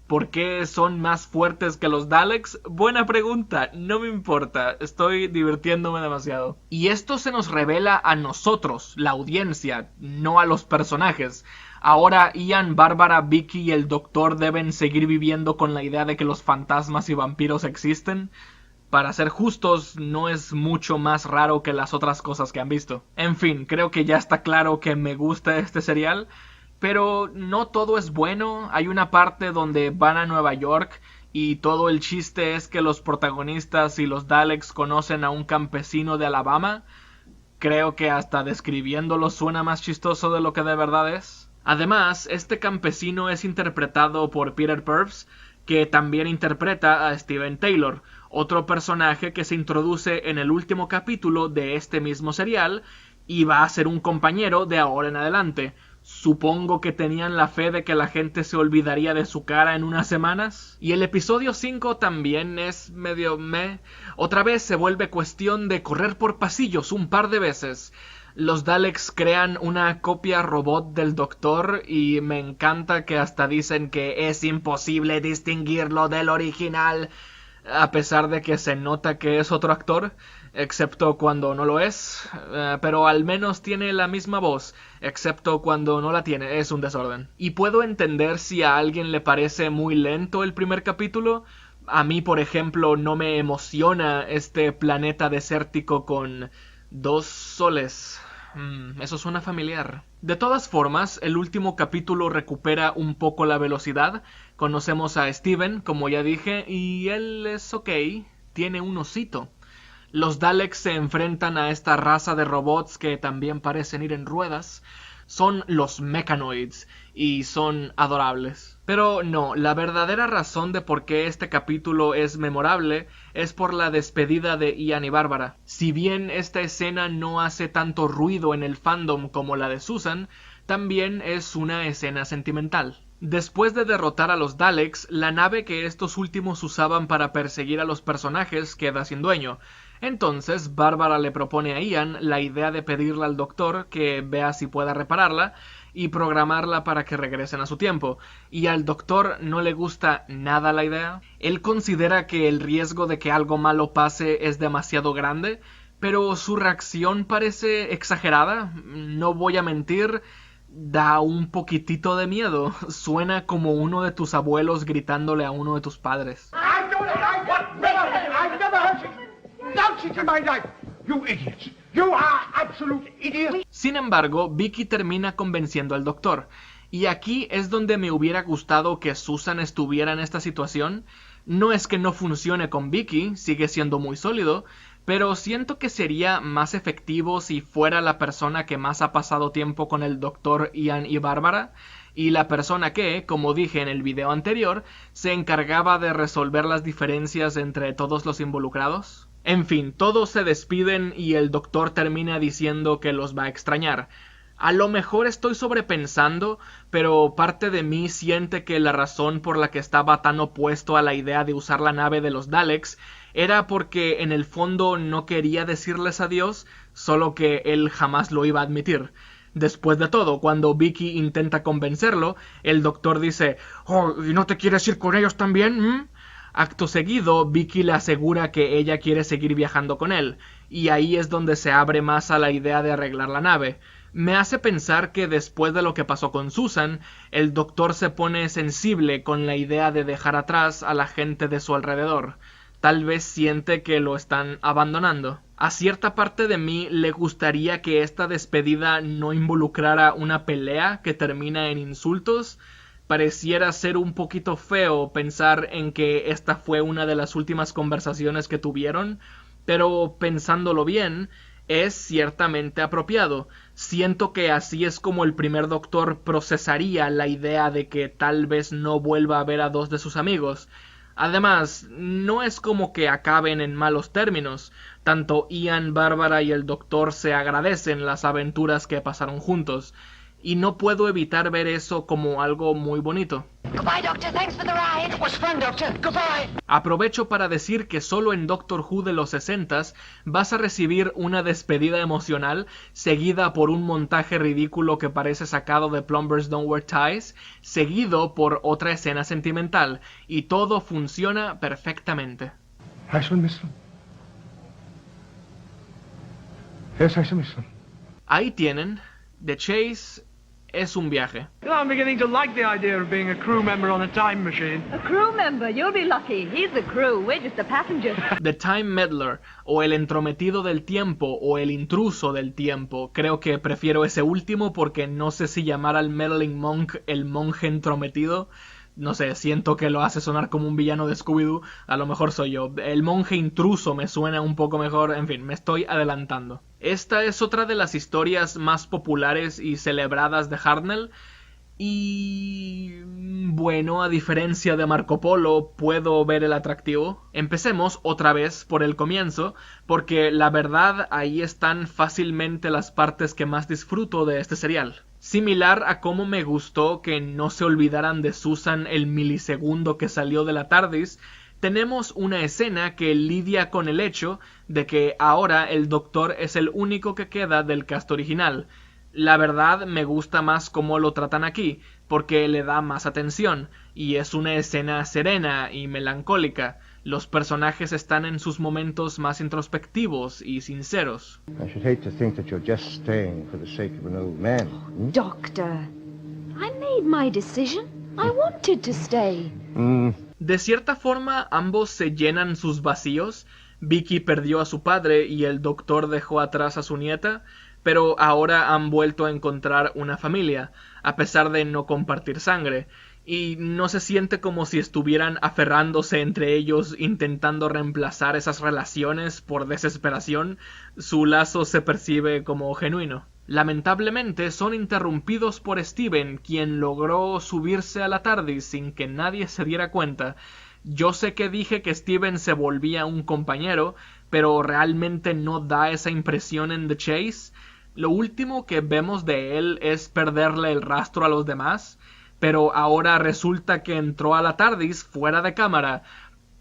¿Por qué son más fuertes que los Daleks? Buena pregunta, no me importa, estoy divirtiéndome demasiado. Y esto se nos revela a nosotros, la audiencia, no a los personajes. Ahora Ian, Bárbara, Vicky y el Doctor deben seguir viviendo con la idea de que los fantasmas y vampiros existen. Para ser justos, no es mucho más raro que las otras cosas que han visto. En fin, creo que ya está claro que me gusta este serial, pero no todo es bueno. Hay una parte donde van a Nueva York y todo el chiste es que los protagonistas y los Daleks conocen a un campesino de Alabama. Creo que hasta describiéndolo suena más chistoso de lo que de verdad es. Además, este campesino es interpretado por Peter Purves, que también interpreta a Steven Taylor, otro personaje que se introduce en el último capítulo de este mismo serial y va a ser un compañero de ahora en adelante. Supongo que tenían la fe de que la gente se olvidaría de su cara en unas semanas. Y el episodio 5 también es medio meh. Otra vez se vuelve cuestión de correr por pasillos un par de veces. Los Daleks crean una copia robot del Doctor y me encanta que hasta dicen que es imposible distinguirlo del original, a pesar de que se nota que es otro actor, excepto cuando no lo es, pero al menos tiene la misma voz, excepto cuando no la tiene, es un desorden. Y puedo entender si a alguien le parece muy lento el primer capítulo. A mí, por ejemplo, no me emociona este planeta desértico con 2 soles. Eso suena familiar. De todas formas, el último capítulo recupera un poco la velocidad. Conocemos a Steven, como ya dije, y él es ok, tiene un osito. Los Daleks se enfrentan a esta raza de robots que también parecen ir en ruedas. Son los Mechanoids y son adorables. Pero no, la verdadera razón de por qué este capítulo es memorable es por la despedida de Ian y Bárbara. Si bien esta escena no hace tanto ruido en el fandom como la de Susan, también es una escena sentimental. Después de derrotar a los Daleks, la nave que estos últimos usaban para perseguir a los personajes queda sin dueño. Entonces Bárbara le propone a Ian la idea de pedirle al Doctor que vea si pueda repararla y programarla para que regresen a su tiempo. Y al Doctor no le gusta nada la idea. Él considera que el riesgo de que algo malo pase es demasiado grande, pero su reacción parece exagerada. No voy a mentir, da un poquitito de miedo. Suena como uno de tus abuelos gritándole a uno de tus padres. Sin embargo, Vicky termina convenciendo al Doctor. Y aquí es donde me hubiera gustado que Susan estuviera en esta situación. No es que no funcione con Vicky, sigue siendo muy sólido, pero siento que sería más efectivo si fuera la persona que más ha pasado tiempo con el Doctor, Ian y Bárbara, y la persona que, como dije en el video anterior, se encargaba de resolver las diferencias entre todos los involucrados. En fin, todos se despiden y el Doctor termina diciendo que los va a extrañar. A lo mejor estoy sobrepensando, pero parte de mí siente que la razón por la que estaba tan opuesto a la idea de usar la nave de los Daleks era porque en el fondo no quería decirles adiós, solo que él jamás lo iba a admitir. Después de todo, cuando Vicky intenta convencerlo, el doctor dice: «Oh, ¿y no te quieres ir con ellos también? Acto seguido, Vicky le asegura que ella quiere seguir viajando con él, y ahí es donde se abre más a la idea de arreglar la nave. Me hace pensar que después de lo que pasó con Susan, el doctor se pone sensible con la idea de dejar atrás a la gente de su alrededor. Tal vez siente que lo están abandonando. A cierta parte de mí le gustaría que esta despedida no involucrara una pelea que termina en insultos. Pareciera ser un poquito feo pensar en que esta fue una de las últimas conversaciones que tuvieron, pero pensándolo bien, es ciertamente apropiado. Siento que así es como el primer doctor procesaría la idea de que tal vez no vuelva a ver a dos de sus amigos. Además, no es como que acaben en malos términos. Tanto Ian, Bárbara y el doctor se agradecen las aventuras que pasaron juntos, y no puedo evitar ver eso como algo muy bonito. Goodbye, Doctor. Thanks for the ride. It was fun, Doctor. Goodbye. Aprovecho para decir que solo en Doctor Who de los 60s vas a recibir una despedida emocional seguida por un montaje ridículo que parece sacado de Plumbers Don't Wear Ties, seguido por otra escena sentimental, y todo funciona perfectamente. Ahí tienen, The Chase es un viaje. I'm beginning to like the idea of being a crew member on a time machine. A crew member? You'll be lucky. He's the crew. We're just the passengers. The Time Meddler, o el entrometido del tiempo, o el intruso del tiempo. Creo que prefiero ese último porque no sé si llamar al Meddling Monk el monje entrometido. No sé, siento que lo hace sonar como un villano de Scooby-Doo. A lo mejor soy yo. El monje intruso me suena un poco mejor. En fin, me estoy adelantando. Esta es otra de las historias más populares y celebradas de Hartnell. Y bueno, a diferencia de Marco Polo, puedo ver el atractivo. Empecemos otra vez por el comienzo, porque la verdad ahí están fácilmente las partes que más disfruto de este serial. Similar a cómo me gustó que no se olvidaran de Susan el milisegundo que salió de la TARDIS, tenemos una escena que lidia con el hecho de que ahora el Doctor es el único que queda del cast original. La verdad me gusta más cómo lo tratan aquí, porque le da más atención, y es una escena serena y melancólica. Los personajes están en sus momentos más introspectivos y sinceros. I should hate to think that you're just staying for the sake of an old man. Doctor, I made my decision. I wanted to stay. De cierta forma, ambos se llenan sus vacíos. Vicky perdió a su padre y el Doctor dejó atrás a su nieta, pero ahora han vuelto a encontrar una familia, a pesar de no compartir sangre, y no se siente como si estuvieran aferrándose entre ellos intentando reemplazar esas relaciones por desesperación. Su lazo se percibe como genuino. Lamentablemente son interrumpidos por Steven, quien logró subirse a la TARDIS sin que nadie se diera cuenta. Yo sé que dije que Steven se volvía un compañero, pero realmente no da esa impresión en The Chase. Lo último que vemos de él es perderle el rastro a los demás, pero ahora resulta que entró a la TARDIS fuera de cámara.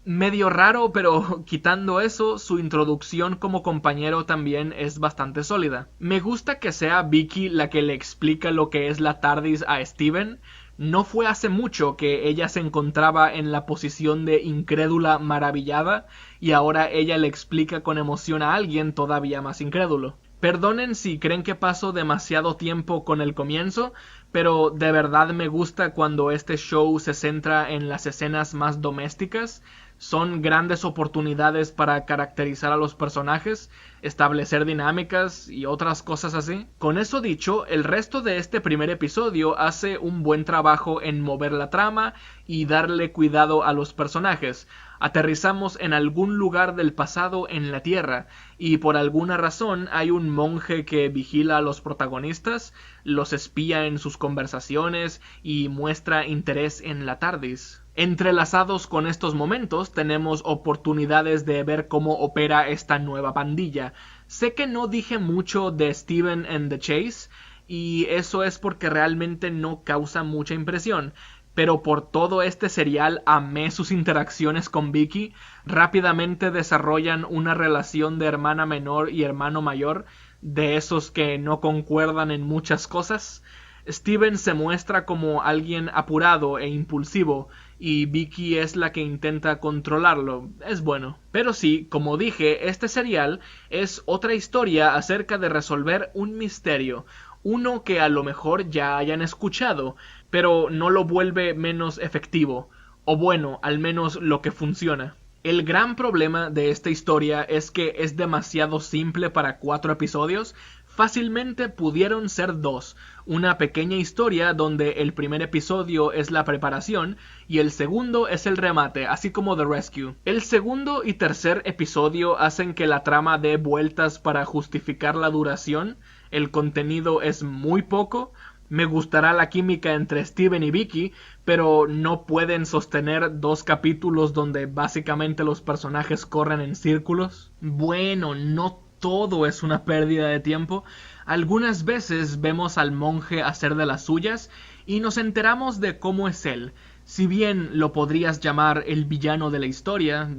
Medio raro, pero quitando eso, su introducción como compañero también es bastante sólida. Me gusta que sea Vicky la que le explica lo que es la TARDIS a Steven. No fue hace mucho que ella se encontraba en la posición de incrédula maravillada, y ahora ella le explica con emoción a alguien todavía más incrédulo. Perdonen si creen que paso demasiado tiempo con el comienzo, pero de verdad me gusta cuando este show se centra en las escenas más domésticas. Son grandes oportunidades para caracterizar a los personajes, establecer dinámicas y otras cosas así. Con eso dicho, el resto de este primer episodio hace un buen trabajo en mover la trama y darle cuidado a los personajes. Aterrizamos en algún lugar del pasado en la Tierra, y por alguna razón hay un monje que vigila a los protagonistas, los espía en sus conversaciones y muestra interés en la TARDIS. Entrelazados con estos momentos tenemos oportunidades de ver cómo opera esta nueva pandilla. Sé que no dije mucho de Steven and the Chase, y eso es porque realmente no causa mucha impresión, pero por todo este serial amé sus interacciones con Vicky. Rápidamente desarrollan una relación de hermana menor y hermano mayor, de esos que no concuerdan en muchas cosas. Steven se muestra como alguien apurado e impulsivo, y Vicky es la que intenta controlarlo. Es bueno. Pero sí, como dije, este serial es otra historia acerca de resolver un misterio, uno que a lo mejor ya hayan escuchado, pero no lo vuelve menos efectivo, o bueno, al menos lo que funciona. El gran problema de esta historia es que es demasiado simple para 4 episodios. Fácilmente pudieron ser 2, una pequeña historia donde el primer episodio es la preparación y el segundo es el remate, así como The Rescue. El segundo y tercer episodio hacen que la trama dé vueltas para justificar la duración. El contenido es muy poco. Me gustará la química entre Steven y Vicky, pero no pueden sostener 2 capítulos donde básicamente los personajes corren en círculos. Bueno, no todo es una pérdida de tiempo. Algunas veces vemos al monje hacer de las suyas y nos enteramos de cómo es él. Si bien lo podrías llamar el villano de la historia,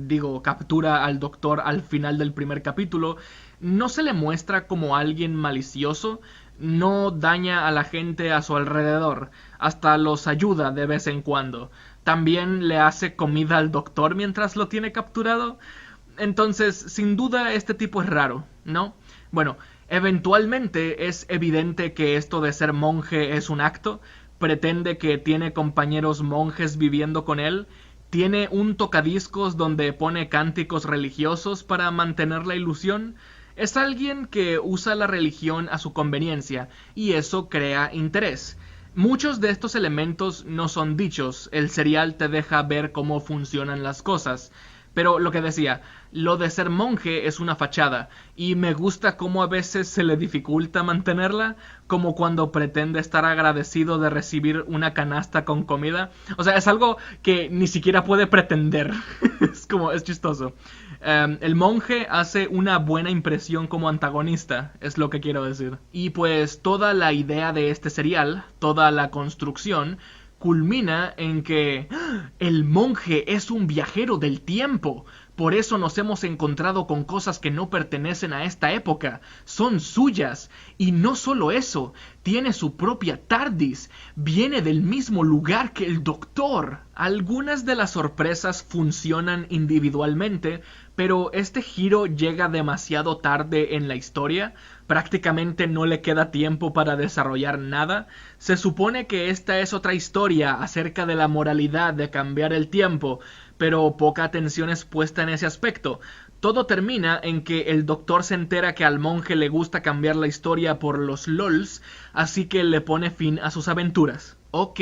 captura al doctor al final del primer capítulo, no se le muestra como alguien malicioso, no daña a la gente a su alrededor, hasta los ayuda de vez en cuando. También le hace comida al doctor mientras lo tiene capturado. Entonces, sin duda, este tipo es raro, ¿no? Bueno, eventualmente es evidente que esto de ser monje es un acto. Pretende que tiene compañeros monjes viviendo con él. Tiene un tocadiscos donde pone cánticos religiosos para mantener la ilusión. Es alguien que usa la religión a su conveniencia, y eso crea interés. Muchos de estos elementos no son dichos. El serial te deja ver cómo funcionan las cosas. Pero lo que decía, lo de ser monje es una fachada, y me gusta cómo a veces se le dificulta mantenerla, como cuando pretende estar agradecido de recibir una canasta con comida. O sea, es algo que ni siquiera puede pretender. Es chistoso. El monje hace una buena impresión como antagonista, es lo que quiero decir. Y pues toda la idea de este serial, toda la construcción, culmina en que el monje es un viajero del tiempo. Por eso nos hemos encontrado con cosas que no pertenecen a esta época. Son suyas. Y no solo eso, tiene su propia TARDIS. Viene del mismo lugar que el doctor. Algunas de las sorpresas funcionan individualmente, pero este giro llega demasiado tarde en la historia. Prácticamente no le queda tiempo para desarrollar nada. Se supone que esta es otra historia acerca de la moralidad de cambiar el tiempo, pero poca atención es puesta en ese aspecto. Todo termina en que el doctor se entera que al monje le gusta cambiar la historia por los LOLs, así que le pone fin a sus aventuras. Ok,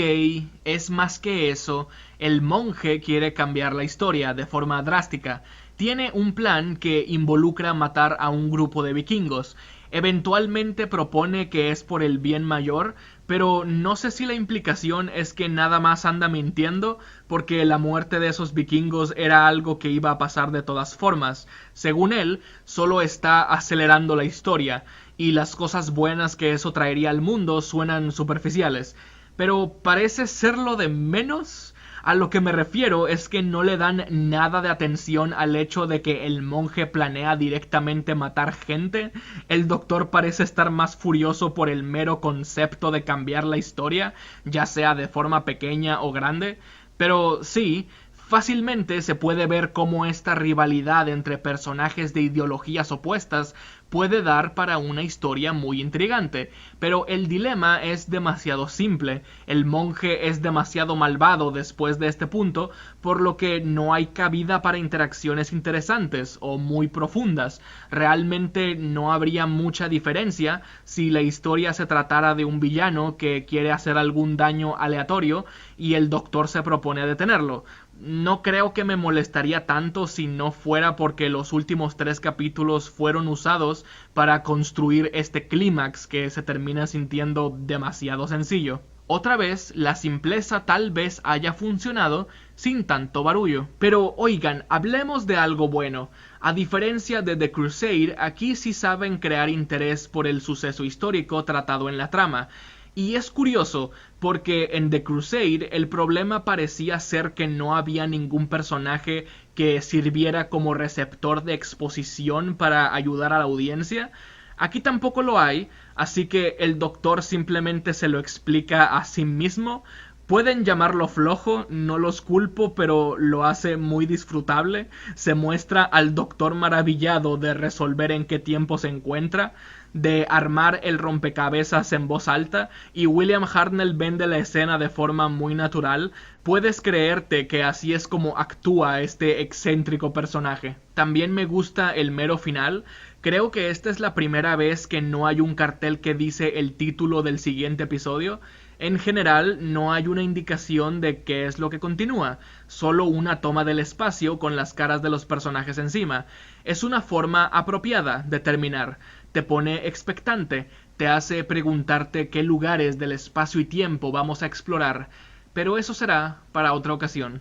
es más que eso. El monje quiere cambiar la historia de forma drástica. Tiene un plan que involucra matar a un grupo de vikingos. Eventualmente propone que es por el bien mayor, pero no sé si la implicación es que nada más anda mintiendo, porque la muerte de esos vikingos era algo que iba a pasar de todas formas. Según él, solo está acelerando la historia, y las cosas buenas que eso traería al mundo suenan superficiales. Pero parece ser lo de menos. A lo que me refiero es que no le dan nada de atención al hecho de que el monje planea directamente matar gente. El doctor parece estar más furioso por el mero concepto de cambiar la historia, ya sea de forma pequeña o grande. Pero sí, fácilmente se puede ver cómo esta rivalidad entre personajes de ideologías opuestas puede dar para una historia muy intrigante, pero el dilema es demasiado simple. El monje es demasiado malvado después de este punto, por lo que no hay cabida para interacciones interesantes o muy profundas. Realmente no habría mucha diferencia si la historia se tratara de un villano que quiere hacer algún daño aleatorio y el doctor se propone detenerlo. No creo que me molestaría tanto si no fuera porque los últimos 3 capítulos fueron usados para construir este clímax que se termina sintiendo demasiado sencillo. Otra vez, la simpleza tal vez haya funcionado sin tanto barullo. Pero oigan, hablemos de algo bueno. A diferencia de The Crusade, aquí sí saben crear interés por el suceso histórico tratado en la trama. Y es curioso, porque en The Crusade el problema parecía ser que no había ningún personaje que sirviera como receptor de exposición para ayudar a la audiencia. Aquí tampoco lo hay, así que el Doctor simplemente se lo explica a sí mismo. Pueden llamarlo flojo, no los culpo, pero lo hace muy disfrutable. Se muestra al Doctor maravillado de resolver en qué tiempo se encuentra, de armar el rompecabezas en voz alta, y William Hartnell vende la escena de forma muy natural. Puedes creerte que así es como actúa este excéntrico personaje. También me gusta el mero final. Creo que esta es la primera vez que no hay un cartel que dice el título del siguiente episodio. En general, no hay una indicación de qué es lo que continúa, solo una toma del espacio con las caras de los personajes encima. Es una forma apropiada de terminar. Te pone expectante, te hace preguntarte qué lugares del espacio y tiempo vamos a explorar, pero eso será para otra ocasión.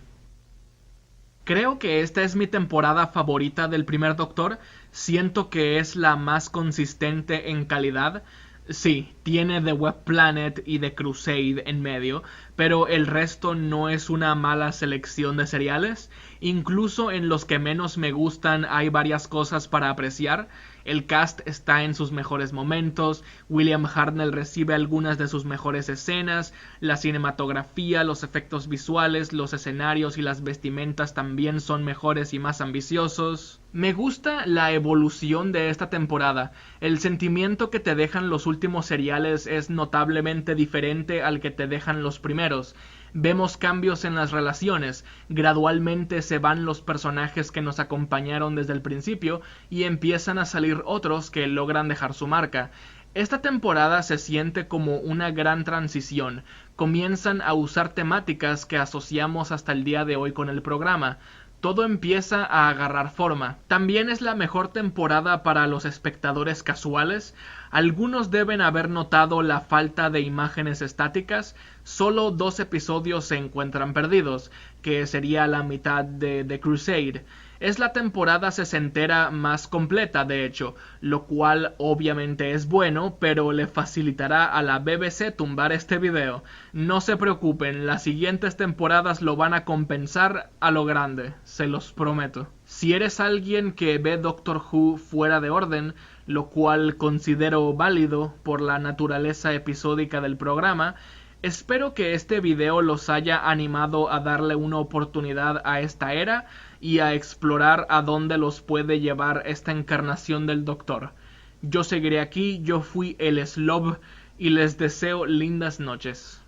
Creo que esta es mi temporada favorita del primer Doctor. Siento que es la más consistente en calidad. Sí, tiene The Web Planet y The Crusade en medio, pero el resto no es una mala selección de seriales. Incluso en los que menos me gustan hay varias cosas para apreciar. El cast está en sus mejores momentos, William Hartnell recibe algunas de sus mejores escenas, la cinematografía, los efectos visuales, los escenarios y las vestimentas también son mejores y más ambiciosos. Me gusta la evolución de esta temporada. El sentimiento que te dejan los últimos seriales es notablemente diferente al que te dejan los primeros. Vemos cambios en las relaciones, gradualmente se van los personajes que nos acompañaron desde el principio y empiezan a salir otros que logran dejar su marca. Esta temporada se siente como una gran transición. Comienzan a usar temáticas que asociamos hasta el día de hoy con el programa. Todo empieza a agarrar forma. También es la mejor temporada para los espectadores casuales. Algunos deben haber notado la falta de imágenes estáticas. Solo 2 episodios se encuentran perdidos, que sería la mitad de The Crusade. Es la temporada sesentera más completa, de hecho, lo cual obviamente es bueno, pero le facilitará a la BBC tumbar este video. No se preocupen, las siguientes temporadas lo van a compensar a lo grande, se los prometo. Si eres alguien que ve Doctor Who fuera de orden, lo cual considero válido por la naturaleza episódica del programa, espero que este video los haya animado a darle una oportunidad a esta era y a explorar a dónde los puede llevar esta encarnación del Doctor. Yo seguiré aquí, yo fui el Slob y les deseo lindas noches.